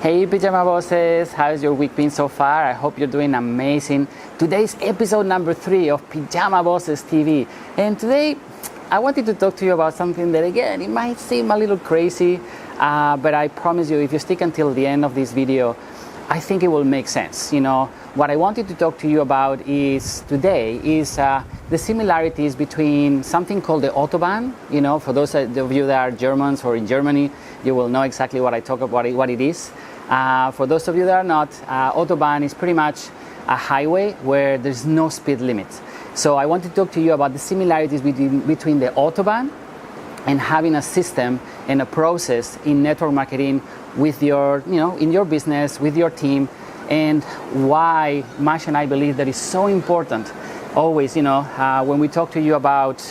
Hey Pyjama Bosses, how's your week been so far? I hope you're doing amazing. Today's episode number 3 of Pyjama Bosses TV. And today I wanted to talk to you about something that, again, it might seem a little crazy, but I promise you, if you stick until the end of this video, I think it will make sense. You know, what I wanted to talk to you about today is the similarities between something called the Autobahn. You know, for those of you that are Germans or in Germany, you will know exactly what I talk about, what it is. For those of you that are not, Autobahn is pretty much a highway where there's no speed limit. So I want to talk to you about the similarities between the Autobahn and having a system and a process in network marketing with your, in your business, with your team, and why Mash and I believe that is so important. Always, when we talk to you about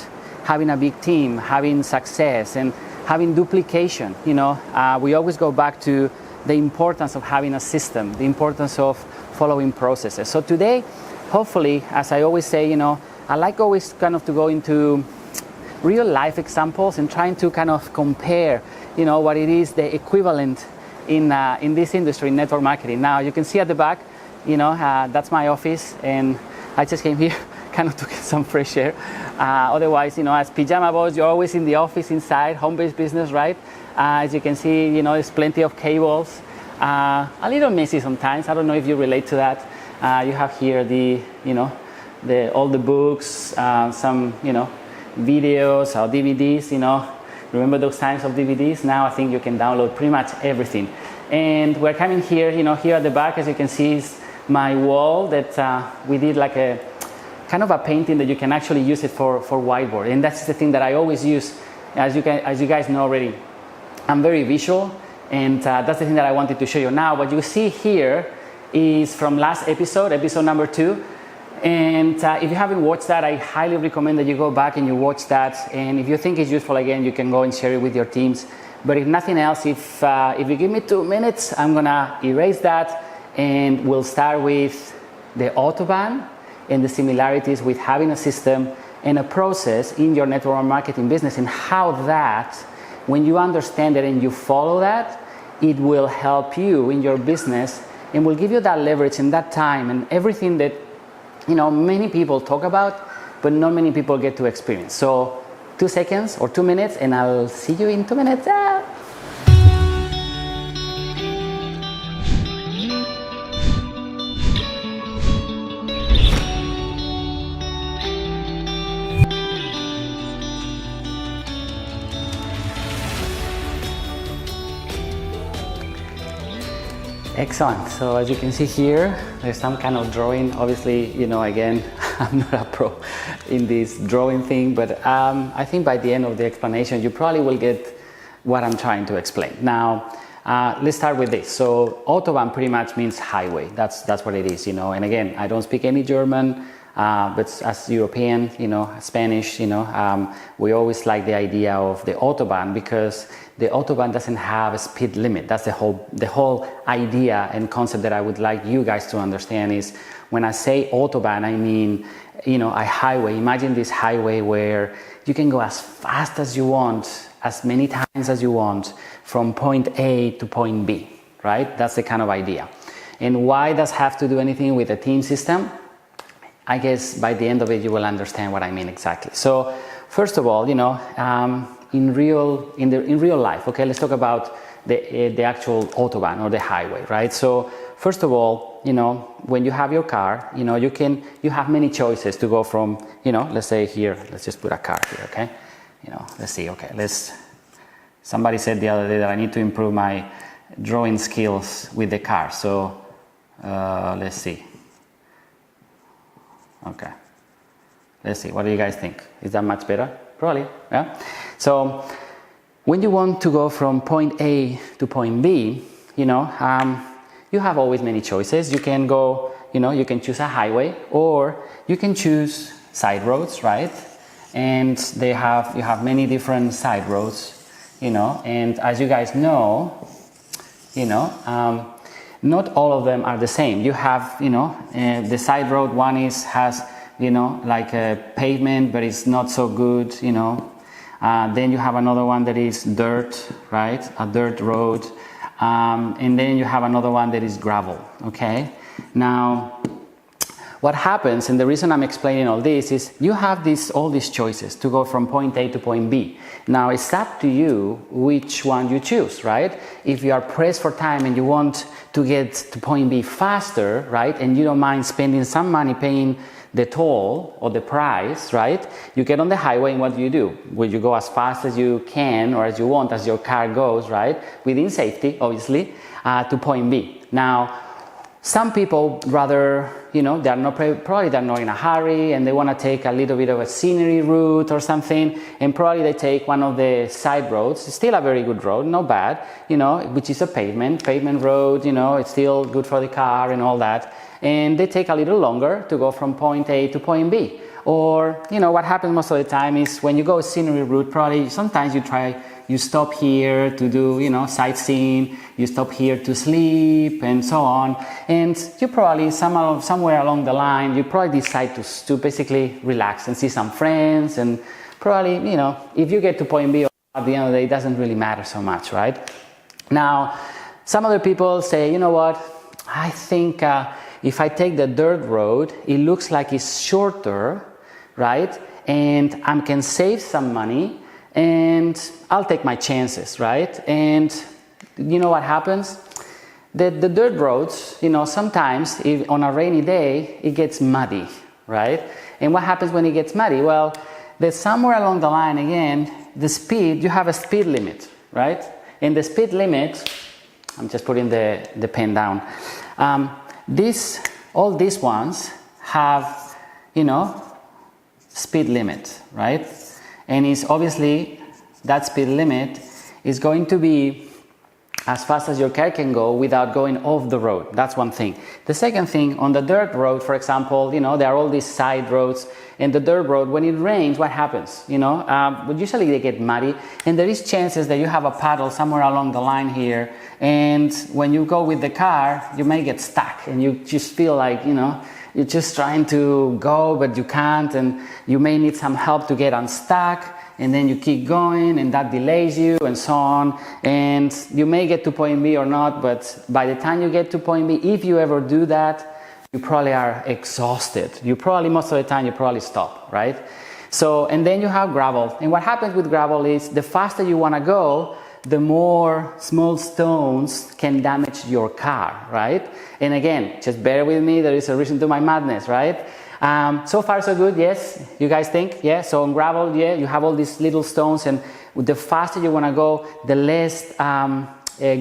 having a big team, having success, and having duplication, we always go back to the importance of having a system, the importance of following processes. So today, hopefully, as I always say, I like always kind of to go into real life examples and trying to kind of compare, what it is, the equivalent in this industry, in network marketing. Now, you can see at the back, that's my office, and I just came here kind of to get some fresh air. Otherwise, as Pyjama Boss, you're always in the office inside, home-based business, right? As you can see, there's plenty of cables. A little messy sometimes. I don't know if you relate to that. You have here all the books, some, videos or DVDs, Remember those times of DVDs? Now I think you can download pretty much everything. And we're coming here, here at the back, as you can see, is my wall that we did like a kind of a painting that you can actually use it for whiteboard. And that's the thing that I always use, as you guys know already. I'm very visual, and that's the thing that I wanted to show you. Now, what you see here is from last episode number 2. And if you haven't watched that, I highly recommend that you go back and you watch that. And if you think it's useful, again, you can go and share it with your teams. But if nothing else, if you give me 2 minutes, I'm gonna erase that, and we'll start with the Autobahn and the similarities with having a system and a process in your network marketing business, and how that, when you understand it and you follow that, it will help you in your business and will give you that leverage and that time and everything that many people talk about, but not many people get to experience. So 2 seconds or 2 minutes, and I'll see you in 2 minutes. Excellent. So as you can see here, there's some kind of drawing. Obviously, again, I'm not a pro in this drawing thing, but I think by the end of the explanation, you probably will get what I'm trying to explain. Now, let's start with this. So Autobahn pretty much means highway. That's what it is, And again, I don't speak any German, but as European, Spanish, we always like the idea of the Autobahn, because the Autobahn doesn't have a speed limit. That's the whole idea and concept that I would like you guys to understand is, when I say Autobahn, I mean, a highway. Imagine this highway where you can go as fast as you want, as many times as you want, from point A to point B, right? That's the kind of idea. And why does have to do anything with a team system? I guess by the end of it, you will understand what I mean exactly. So first of all, in real life, okay, let's talk about the actual Autobahn or the highway, right? So first of all, when you have your car, you have many choices to go from, let's say here, let's just put a car here, okay? Let's see, okay, somebody said the other day that I need to improve my drawing skills with the car. So let's see. Okay. Let's see, what do you guys think? Is that much better? Probably, yeah? So when you want to go from point A to point B, you have always many choices. You can go, you can choose a highway, or you can choose side roads, right? And you have many different side roads, and as you guys know, not all of them are the same. You have, the side road one has like a pavement, but it's not so good, Then you have another one that is dirt, right? A dirt road. and then you have another one that is gravel, okay? Now, what happens, and the reason I'm explaining all this, is you have all these choices to go from point A to point B. Now, it's up to you which one you choose, right? If you are pressed for time and you want to get to point B faster, right, and you don't mind spending some money paying the toll or the price, right, you get on the highway, and what do? Well, you go as fast as you can or as you want, as your car goes, right, within safety, obviously, to point B. Now, some people rather, they're not probably they're not in a hurry and they want to take a little bit of a scenery route or something, and probably they take one of the side roads. It's still a very good road, not bad, which is a pavement road, it's still good for the car and all that. And they take a little longer to go from point A to point B. Or, what happens most of the time is when you go a scenery route, probably sometimes you stop here to do, sightseeing, you stop here to sleep and so on. And you probably, somewhere along the line, you probably decide to basically relax and see some friends. And probably, if you get to point B at the end of the day, it doesn't really matter so much, right? Now, some other people say, you know what, I think if I take the dirt road, it looks like it's shorter, right? And I can save some money and I'll take my chances, right? And you know what happens? The dirt roads, sometimes on a rainy day, it gets muddy, right? And what happens when it gets muddy? Well, there's somewhere along the line, again, you have a speed limit, right? And the speed limit, I'm just putting the pen down. All these ones have, speed limit, right? And it's obviously that speed limit is going to be as fast as your car can go without going off the road. That's one thing. The second thing, on the dirt road, for example, there are all these side roads, and the dirt road, when it rains, what happens? Usually they get muddy, and there is chances that you have a puddle somewhere along the line here, and when you go with the car, you may get stuck, and you just feel like, you're just trying to go, but you can't, and you may need some help to get unstuck, and then you keep going, and that delays you, and so on, and you may get to point B or not, but by the time you get to point B, if you ever do that, you probably are exhausted. Most of the time, you probably stop, right? So, and then you have gravel, and what happens with gravel is the faster you want to go, the more small stones can damage your car, right? And again, just bear with me, there is a reason to my madness, right? So far so good, yes? You guys think? Yeah, so on gravel, yeah, you have all these little stones, and the faster you want to go, the less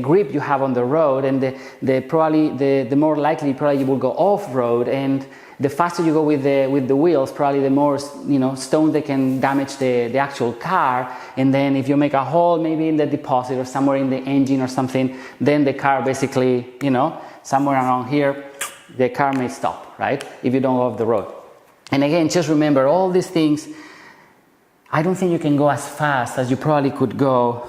grip you have on the road, and the more likely probably you will go off-road, and the faster you go with the wheels, probably the more stones they can damage the actual car. And then if you make a hole maybe in the deposit or somewhere in the engine or something, then the car basically, somewhere around here, the car may stop, right? If you don't go off the road. And again, just remember all these things. I don't think you can go as fast as you probably could go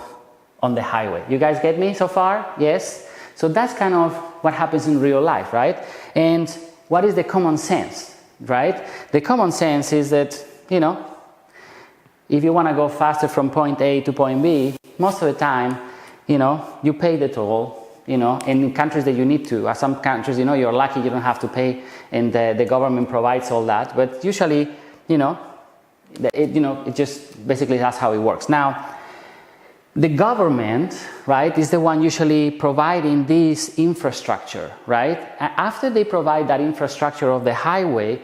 on the highway. You guys get me so far? Yes? So that's kind of what happens in real life, right? And what is the common sense, right? The common sense is that, if you want to go faster from point A to point B, most of the time, you pay the toll, and in countries that you need to. Some countries, you're lucky you don't have to pay, and the government provides all that. But usually, it just basically that's how it works. Now, the government, right, is the one usually providing this infrastructure, right? After they provide that infrastructure of the highway,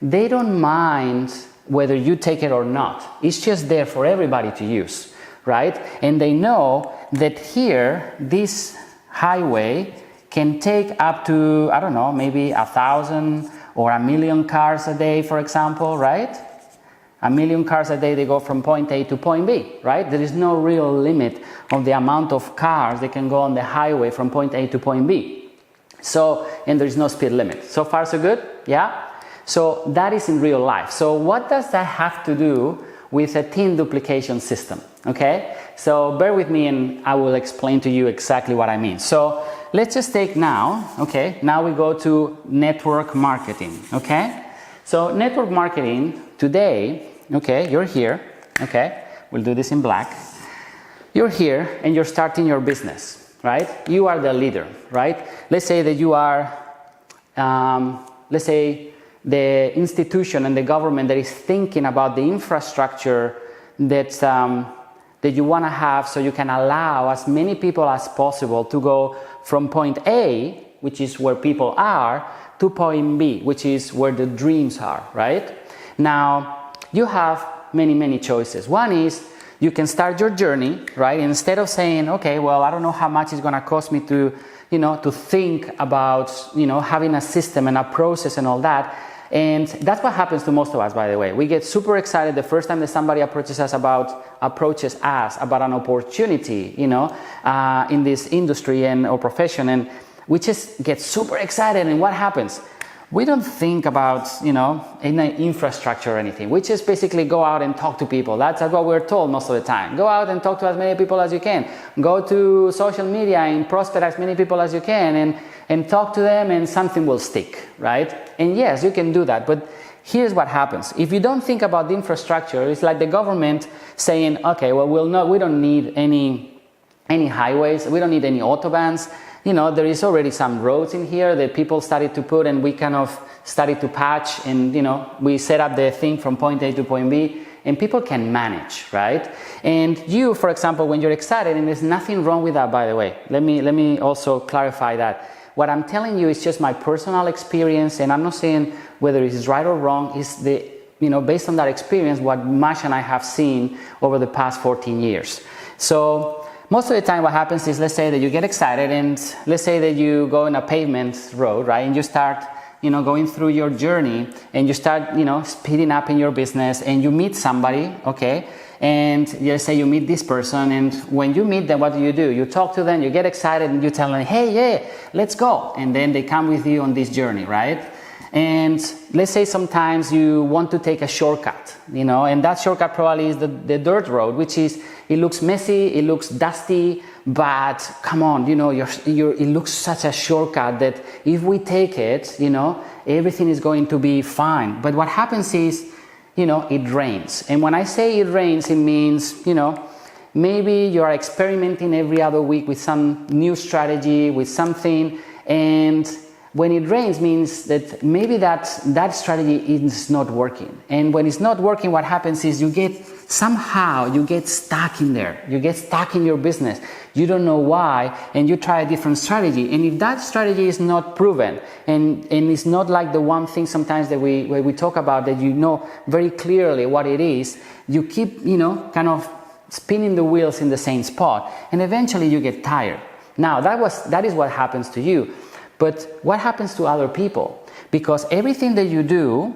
they don't mind whether you take it or not. It's just there for everybody to use, right? And they know that here, this highway can take up to, I don't know, maybe 1,000 or 1,000,000 cars a day, for example, right? 1,000,000 cars a day, they go from point A to point B, right? There is no real limit on the amount of cars that can go on the highway from point A to point B. So, and there is no speed limit. So far, so good? Yeah? So that is in real life. So what does that have to do with a team duplication system? Okay? So bear with me and I will explain to you exactly what I mean. So let's just take now, okay? Now we go to network marketing, okay? So network marketing today, okay, you're here, okay? We'll do this in black. You're here and you're starting your business, right? You are the leader, right? Let's say that you are, let's say, the institution and the government that is thinking about the infrastructure that you want to have, so you can allow as many people as possible to go from point A, which is where people are, to point B, which is where the dreams are, right? Now, you have many choices. One is you can start your journey, right? Instead of saying, okay, well, I don't know how much it's going to cost me to, to think about, having a system and a process and all that. And that's what happens to most of us, by the way. We get super excited the first time that somebody approaches us about an opportunity, in this industry or profession, and we just get super excited. And what happens? We don't think about, any infrastructure or anything. We just basically go out and talk to people. That's what we're told most of the time. Go out and talk to as many people as you can. Go to social media and prospect as many people as you can and talk to them, and something will stick, right? And yes, you can do that. But here's what happens. If you don't think about the infrastructure, it's like the government saying, okay, well, we don't need any highways. We don't need any Autobahns. There is already some roads in here that people started to put, and we kind of started to patch, and we set up the thing from point A to point B, and people can manage, right? And you, for example, when you're excited, and there's nothing wrong with that, by the way. Let me also clarify that. What I'm telling you is just my personal experience, and I'm not saying whether it is right or wrong. It's based on that experience, what Masha and I have seen over the past 14 years. So most of the time what happens is, let's say that you get excited, and let's say that you go in a pavement road, right? And you start, going through your journey, and you start, speeding up in your business, and you meet somebody, okay? And let's say you meet this person, and when you meet them, what do? You talk to them, you get excited, and you tell them, hey, yeah, let's go. And then they come with you on this journey, right? And let's say sometimes you want to take a shortcut, and that shortcut probably is the dirt road, which is, it looks messy, it looks dusty, but come on, it looks such a shortcut that if we take it, everything is going to be fine. But what happens is, it rains. And when I say it rains, it means, maybe you are experimenting every other week with some new strategy, with something, and when it rains means that maybe that strategy is not working. And when it's not working, what happens is you get stuck in there. You get stuck in your business. You don't know why, and you try a different strategy. And if that strategy is not proven, and it's not like the one thing sometimes that we talk about, that very clearly what it is, you keep, kind of spinning the wheels in the same spot, and eventually you get tired. Now, that is what happens to you. But what happens to other people? Because everything that you do,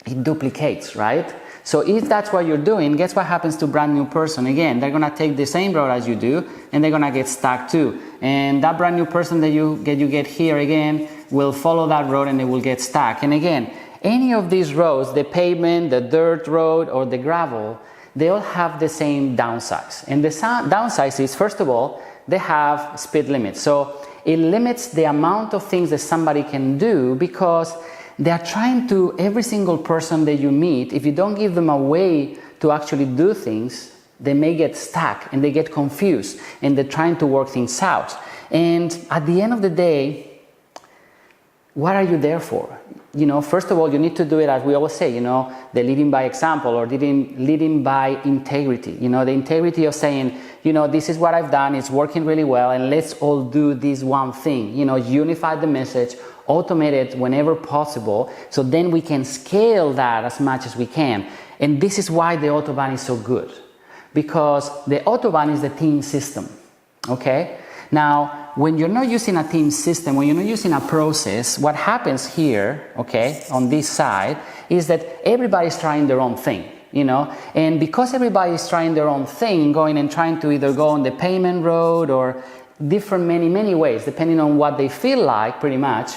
it duplicates, right? So if that's what you're doing, guess what happens to a brand new person? Again, they're going to take the same road as you do, and they're going to get stuck too. And that brand new person that you get here again will follow that road, and they will get stuck. And again, any of these roads, the pavement, the dirt road, or the gravel, they all have the same downsides. And the downside is, first of all, they have speed limits. So it limits the amount of things that somebody can do, because they are trying to, every single person that you meet, if you don't give them a way to actually do things, they may get stuck and they get confused, and they're trying to work things out. And at the end of the day, what are you there for? First of all, you need to do it, as we always say, the leading by example, or leading by integrity. The integrity of saying, this is what I've done, it's working really well, and let's all do this one thing. Unify the message, automate it whenever possible, so then we can scale that as much as we can. And this is why the Autobahn is so good, because the Autobahn is the team system, okay? Now, when you're not using a team system, when you're not using a process, what happens here, okay, on this side, is that everybody's trying their own thing, and because everybody's trying their own thing, going and trying to either go on the payment road or different many ways, depending on what they feel like, pretty much,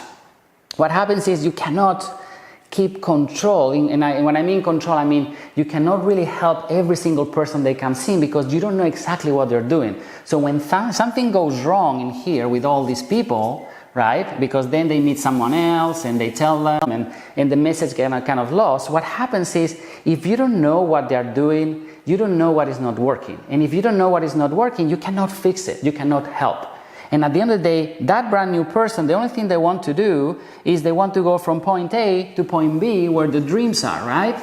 what happens is you cannot keep control, and when I mean control, I mean you cannot really help every single person that comes in, because you don't know exactly what they're doing. So when something goes wrong in here with all these people, right, because then they meet someone else and they tell them, and the message gets kind of lost, what happens is, if you don't know what they're doing, you don't know what is not working. And if you don't know what is not working, you cannot fix it, you cannot help. And at the end of the day, that brand new person, the only thing they want to do is they want to go from point A to point B where the dreams are, right?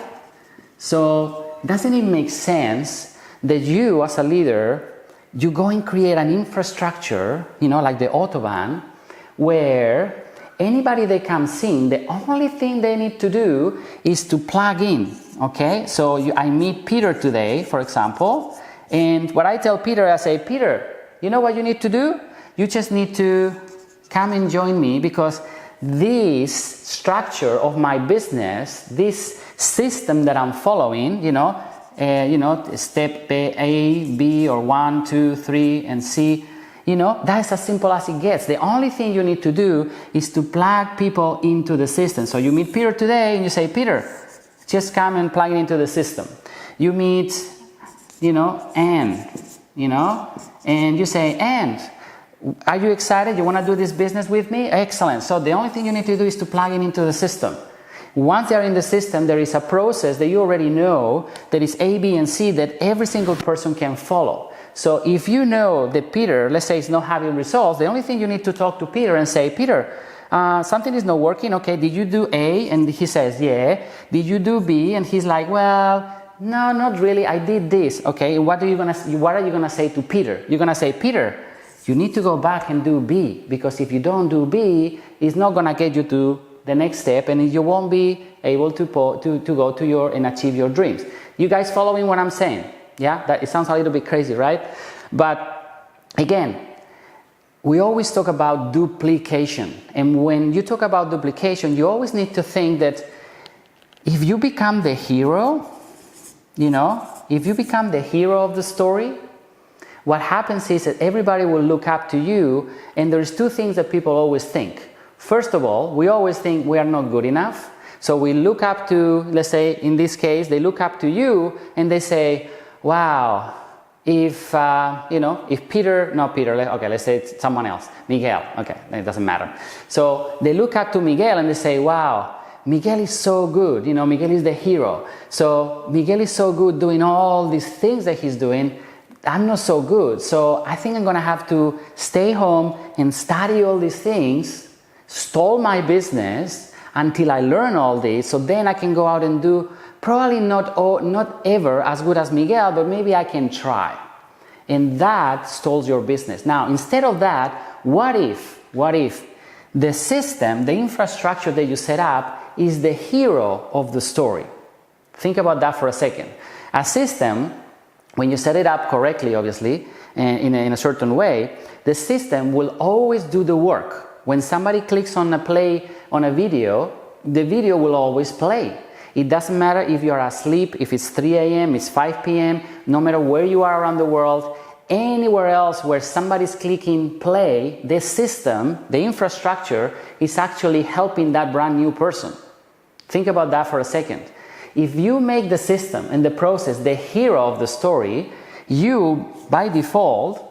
So doesn't it make sense that you as a leader, you go and create an infrastructure, like the Autobahn, where anybody that comes in, the only thing they need to do is to plug in, okay? So I meet Peter today, for example, and what I tell Peter, I say, Peter, you know what you need to do? You just need to come and join me, because this structure of my business, this system that I'm following, step A, B, or 1, 2, 3, and C, that's as simple as it gets. The only thing you need to do is to plug people into the system. So you meet Peter today and you say, Peter, just come and plug it into the system. You meet, Anne, and you say, Anne, are you excited? You want to do this business with me? Excellent. So the only thing you need to do is to plug it into the system. Once they're in the system, there is a process that you already know that is A, B, and C that every single person can follow. So if you know that Peter, let's say, is not having results, the only thing you need to talk to Peter and say, Peter, something is not working. Okay, did you do A? And he says, yeah. Did you do B? And he's like, well, no, not really. I did this. Okay, what are you gonna say to Peter? You're gonna say, Peter, you need to go back and do B, because if you don't do B, it's not gonna get you to the next step, and you won't be able to go to your and achieve your dreams. You guys following what I'm saying? Yeah, it sounds a little bit crazy, right? But again, we always talk about duplication, and when you talk about duplication, you always need to think that if you become the hero, if you become the hero of the story, what happens is that everybody will look up to you, and there's two things that people always think. First of all, we always think we are not good enough. So we look up to, let's say in this case, they look up to you and they say, wow, if Peter, okay, let's say it's someone else, Miguel, okay, it doesn't matter. So they look up to Miguel and they say, wow, Miguel is so good, Miguel is the hero. So Miguel is so good doing all these things that he's doing. I'm not so good. So I think I'm going to have to stay home and study all these things, stall my business until I learn all this, so then I can go out and do probably not ever as good as Miguel, but maybe I can try. And that stalls your business. Now, instead of that, what if the system, the infrastructure that you set up is the hero of the story? Think about that for a second. A system, when you set it up correctly, obviously, in a certain way, the system will always do the work. When somebody clicks on a play on a video, the video will always play. It doesn't matter if you're asleep, if it's 3 a.m., it's 5 p.m., no matter where you are around the world, anywhere else where somebody's clicking play, the system, the infrastructure is actually helping that brand new person. Think about that for a second. If you make the system and the process the hero of the story, you, by default,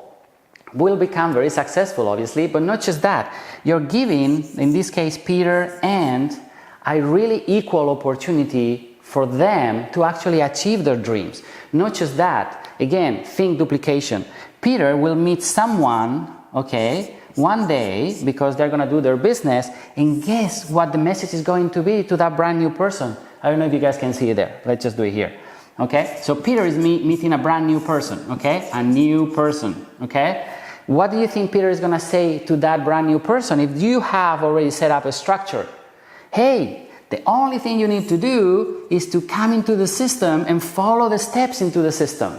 will become very successful, obviously, but not just that. You're giving, in this case, Peter and a really equal opportunity for them to actually achieve their dreams. Not just that. Again, think duplication. Peter will meet someone, okay, one day, because they're going to do their business, and guess what the message is going to be to that brand new person? I don't know if you guys can see it there. Let's just do it here. Okay, so Peter is meeting a brand new person, okay, a new person, okay. What do you think Peter is going to say to that brand new person if you have already set up a structure? Hey, the only thing you need to do is to come into the system and follow the steps into the system.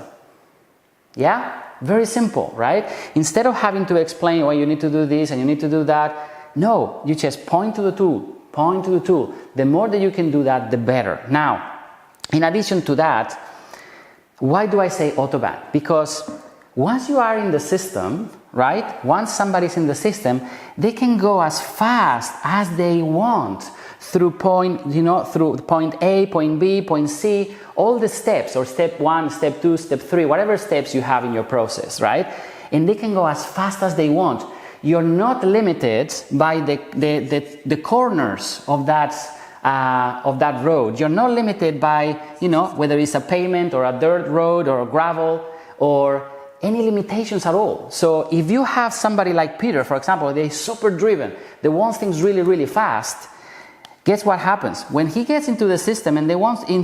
Yeah? Very simple, right? Instead of having to explain, well, you need to do this and you need to do that, no, you just point to the tool, point to the tool. The more that you can do that, the better. Now, in addition to that, why do I say Autobahn? Because once you are in the system, right? Once somebody's in the system, they can go as fast as they want through point A, point B, point C, all the steps, or step 1, step 2, step 3, whatever steps you have in your process, right? And they can go as fast as they want. You're not limited by the corners of that road. You're not limited by, whether it's a pavement or a dirt road or a gravel, or any limitations at all. So if you have somebody like Peter, for example, they're super driven, they want things really, really fast, guess what happens? When he gets into the system and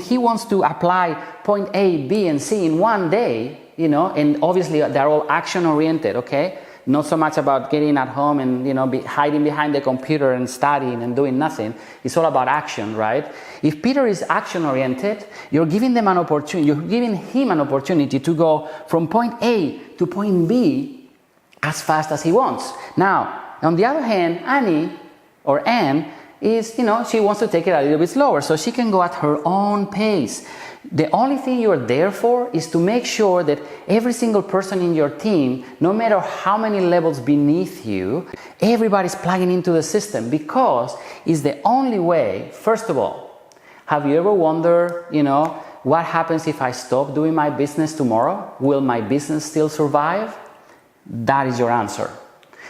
he wants to apply point A, B, and C in one day, and obviously they're all action-oriented, okay? Not so much about getting at home and hiding behind the computer and studying and doing nothing. It's all about action, right? If Peter is action-oriented, you're giving him an opportunity to go from point A to point B as fast as he wants. Now, on the other hand, Anne is, she wants to take it a little bit slower, so she can go at her own pace. The only thing you're there for is to make sure that every single person in your team, no matter how many levels beneath you, everybody's plugging into the system, because it's the only way. First of all, have you ever wondered, what happens if I stop doing my business tomorrow? Will my business still survive? That is your answer.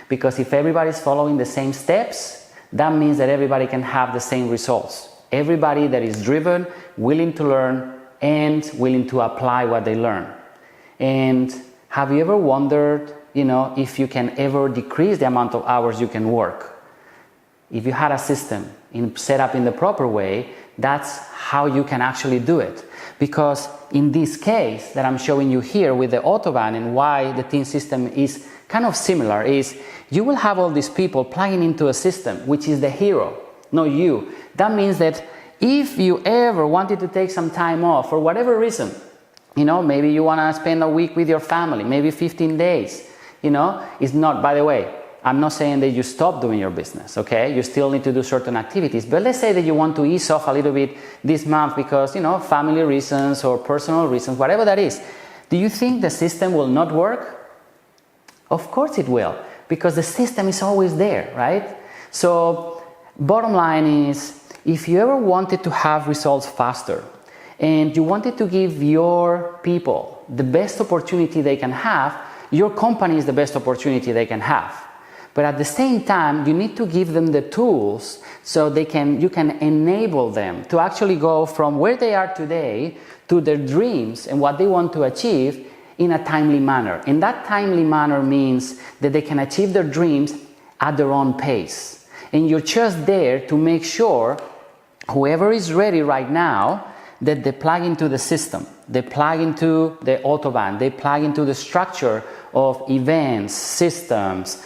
Because if everybody's following the same steps, that means that everybody can have the same results. Everybody that is driven, willing to learn, and willing to apply what they learn. And have you ever wondered, if you can ever decrease the amount of hours you can work? If you had a system set up in the proper way, that's how you can actually do it. Because in this case that I'm showing you here with the Autobahn, and why the team system is kind of similar, is you will have all these people plugging into a system, which is the hero, not you. That means that if you ever wanted to take some time off for whatever reason, maybe you want to spend a week with your family, maybe 15 days, it's not, by the way, I'm not saying that you stop doing your business, okay? You still need to do certain activities, but let's say that you want to ease off a little bit this month because, family reasons or personal reasons, whatever that is. Do you think the system will not work? Of course it will, because the system is always there, right? So, bottom line is, if you ever wanted to have results faster and you wanted to give your people the best opportunity they can have, your company is the best opportunity they can have. But at the same time, you need to give them the tools so you can enable them to actually go from where they are today to their dreams and what they want to achieve in a timely manner. And that timely manner means that they can achieve their dreams at their own pace. And you're just there to make sure whoever is ready right now, that they plug into the system, they plug into the Autobahn, they plug into the structure of events, systems,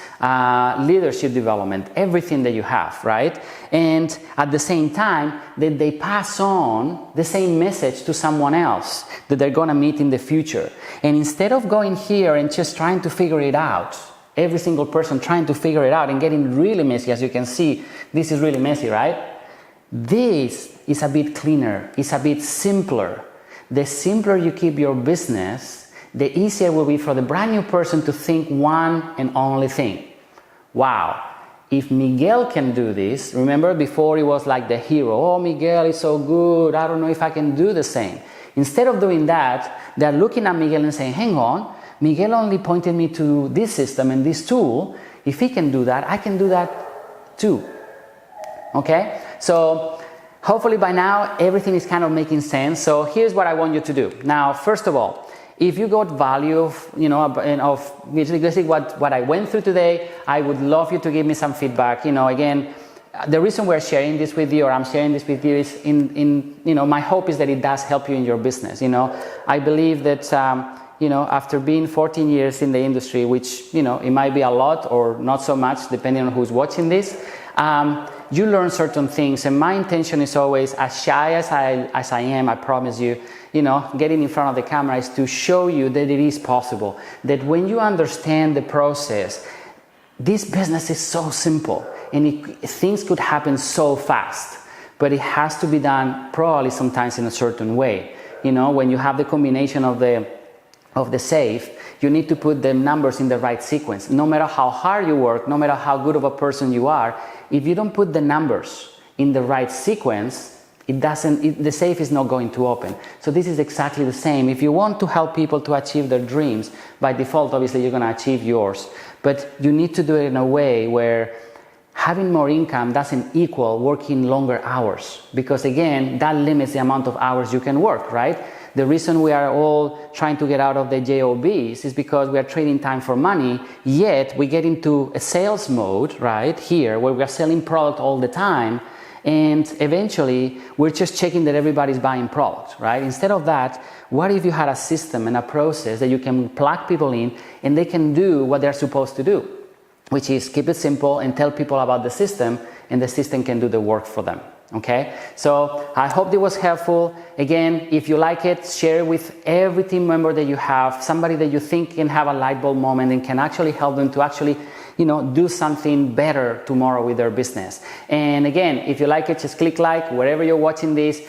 leadership development, everything that you have, right? And at the same time, that they pass on the same message to someone else that they're going to meet in the future. And instead of going here and just trying to figure it out, every single person trying to figure it out and getting really messy, as you can see, this is really messy, right? This is a bit cleaner, it's a bit simpler. The simpler you keep your business, the easier it will be for the brand new person to think one and only thing. Wow, if Miguel can do this, remember before he was like the hero, oh, Miguel is so good, I don't know if I can do the same. Instead of doing that, they're looking at Miguel and saying, hang on, Miguel only pointed me to this system and this tool. If he can do that, I can do that too. Okay? So hopefully by now everything is kind of making sense. So here's what I want you to do. Now, first of all, if you got value of basically what I went through today, I would love you to give me some feedback. Again, the reason we're sharing this with you, or I'm sharing this with you, is my hope is that it does help you in your business. I believe that after being 14 years in the industry, which it might be a lot or not so much depending on who's watching this, you learn certain things, and my intention is always, as shy as I am, I promise you, getting in front of the camera is to show you that it is possible, that when you understand the process, this business is so simple and things could happen so fast, but it has to be done probably sometimes in a certain way. When you have the combination of the safe, you need to put the numbers in the right sequence. No matter how hard you work, no matter how good of a person you are, if you don't put the numbers in the right sequence, the safe is not going to open. So this is exactly the same. If you want to help people to achieve their dreams, by default, obviously, you're going to achieve yours. But you need to do it in a way where having more income doesn't equal working longer hours. Because again, that limits the amount of hours you can work, right? The reason we are all trying to get out of the JOBs is because we are trading time for money, yet we get into a sales mode, right, here, where we are selling product all the time, and eventually we're just checking that everybody's buying product, right? Instead of that, what if you had a system and a process that you can plug people in and they can do what they're supposed to do, which is keep it simple and tell people about the system, and the system can do the work for them. Okay, so I hope it was helpful. Again, if you like it, share it with every team member that you have, somebody that you think can have a light bulb moment and can actually help them to actually, do something better tomorrow with their business. And again, if you like it, just click like wherever you're watching this.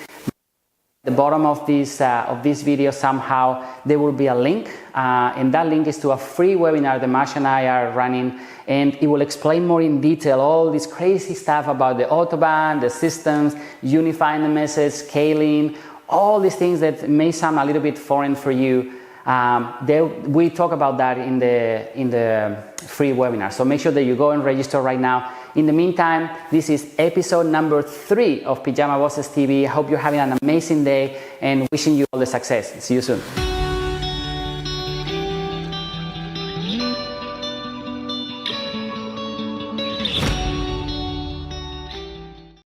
At the bottom of this video somehow there will be a link, and that link is to a free webinar that Marsha and I are running, and it will explain more in detail all this crazy stuff about the Autobahn, the systems, unifying the message, scaling, all these things that may sound a little bit foreign for you. We talk about that in the free webinar, so make sure that you go and register right now. In the meantime, this is episode number 3 of Pyjama Bosses TV. I hope you're having an amazing day and wishing you all the success. See you soon.